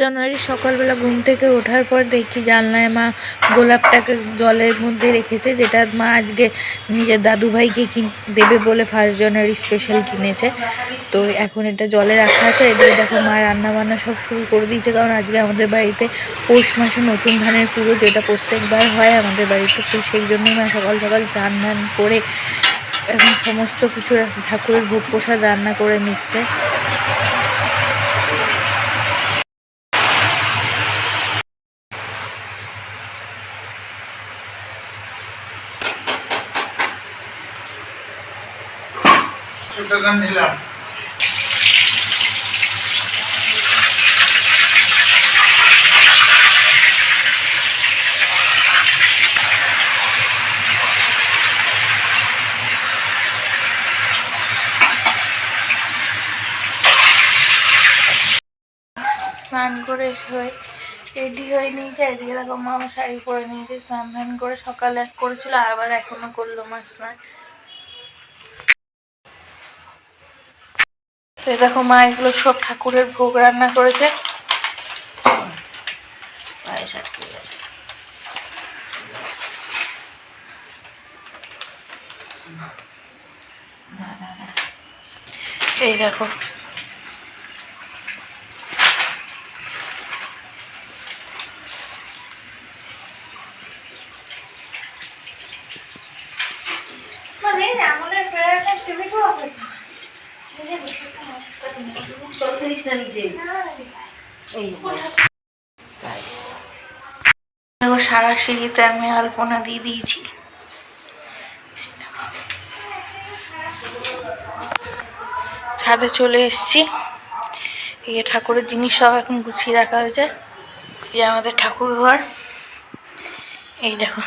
জানুয়ারি সকালবেলা ঘুম থেকে ওঠার পর দেখছি জানলায় মা গোলাপটাকে জলের মধ্যে রেখেছে, যেটা মা আজকে নিজের দাদুভাইকে দেবে বলে 1 জানুয়ারি স্পেশাল কিনেছে। তো এখন এটা জলে রাখা আছে। এদিকে দেখো মা রান্না বান্না সব শুরু করে দিয়েছে, কারণ আজকে আমাদের বাড়িতে পৌষ মাসে নতুন ধানের পুজো, যেটা প্রত্যেকবার হয় আমাদের বাড়িতে। তো সেই জন্যই মা সকাল সকাল চান ধান করে এখন সমস্ত কিছু ঠাকুরের ভোগ প্রসাদ রান্না করে নিচ্ছে। নিলাম স্নান করে রেডি হয়ে নিয়েছে। এদিকে দেখো মা আমার শাড়ি পরে নিয়েছে, স্নান ধান করে সকালে করেছিল, আবার এখনো করলো মা স্নান। দেখো মা এগুলো সব ঠাকুরের ভোগ রান্না করেছে। এই দেখো সারা সিঁড়িতে আমি আলপনা দিয়ে দিয়েছি। ছাদে চলে এসেছি। এই ঠাকুরের জিনিস সব এখন গুছিয়ে রাখা হয়েছে। এই আমাদের ঠাকুর ঘর, এই দেখো।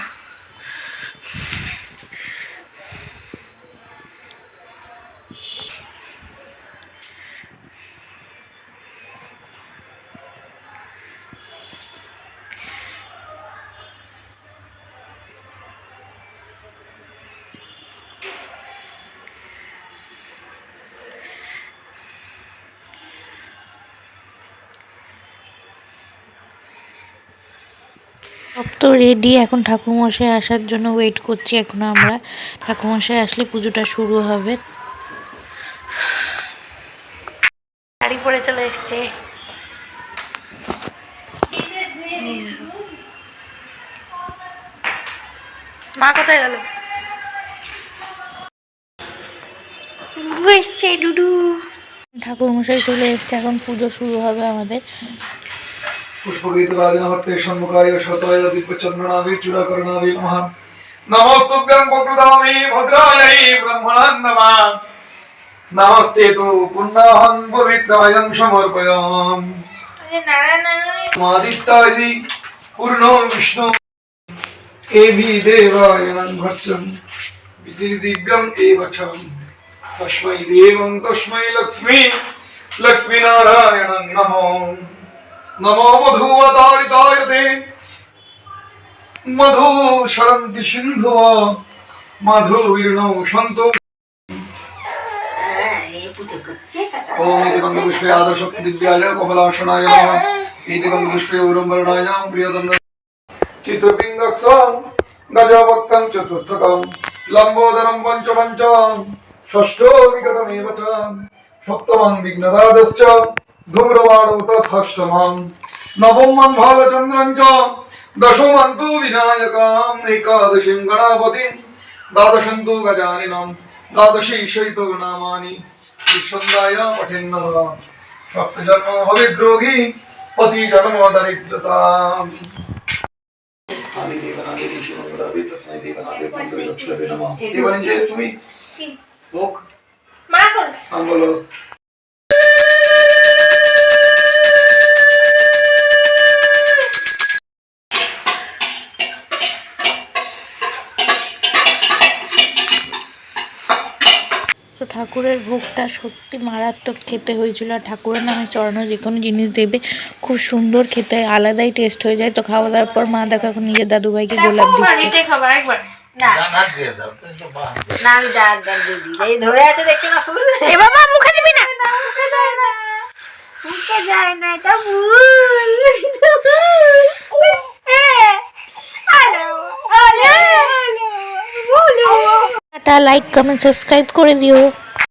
সব তো রেডি, এখন ঠাকুরমশাই আসার জন্য ওয়েট করছি। এখনো আমরা ঠাকুরমশাই আসলে পুজোটা শুরু হবে। শাড়ি পরে চলে এসছে। মা কোথায় গেল? ডুডু এসছে, ডুডু। ঠাকুরমশাই চলে এসছে, এখন পুজো শুরু হবে আমাদের। পুষ্পগীতরাজনহর্তে সম্মুখায় শতায় দিব্যচন্দ্রনাভি চূড়াকরণাভি নমঃ। নমস্তুভ্যং বক্রদামি ভদ্রাयै ব্রহ্মণাং নমঃ। নমস্তে তু পুণ্যাহং পবিত্রায়ং সমর্পয়ামি। আদিত্যাদি পূর্ণ বিষ্ণু এবি দেবায়নং ভচ্চং বিধির্দিব্যং এবচং তস্मै দেবং তস্मै লক্ষ্মী নারায়ণং নমঃ। নমো মধুবতারিতায় তে মধু সরন্তি সিন্ধুব মাধুবীর্ণৌ সন্তু। ওম ইতি গন্ধপুষ্পে আদশক্তি দিব্যায় কমলাসনায় নমঃ। ইতি গন্ধপুষ্পে উরম্বরণায় প্রিয়দন্দ চিত্রপিঙ্গক্ষং গজভক্তং চতুর্থকং লম্বোদরং পঞ্চমঞ্চং ষষ্ঠো বিকটমেব চ সপ্তমং বিঘ্নরাজশ্চ ধূম্রবাণো তথাষ্টমং নবমং ভালচন্দ্রং চ দশমং তু বিনায়কং একাদশীং গণপতিং দ্বাদশং তু গজাননং দ্বাদশী শৈতো নামানি সন্ধ্যায় পঠেন্নঃ। সপ্তজন্ম ভবেদ্রোগী পতি জন্ম দরিদ্রতাম। আদিদেবনাদে ঋষিমঙ্গলাবে তস্मै দেবনাদে পঞ্চলক্ষ্মী নমঃ। দেবাঞ্জে তুমি ভোগ মা করছ বলো। তো ঠাকুরের ভোগটা সত্যি মারাত্মক খেতে হয়েছিল। আর ঠাকুরের নামে চড়ানো যে কোনো জিনিস দেবে খুব সুন্দর খেতে, আলাদাই টেস্ট হয়ে যায়। তো খাওয়া দাওয়ার পর মা দেখো এখন নিজের দাদুভাইকে গোলাপ দিচ্ছে। মুখে যায় না, মুখে যায় না। টাটা, লাইক কমেন্ট সাবস্ক্রাইব করে দিও।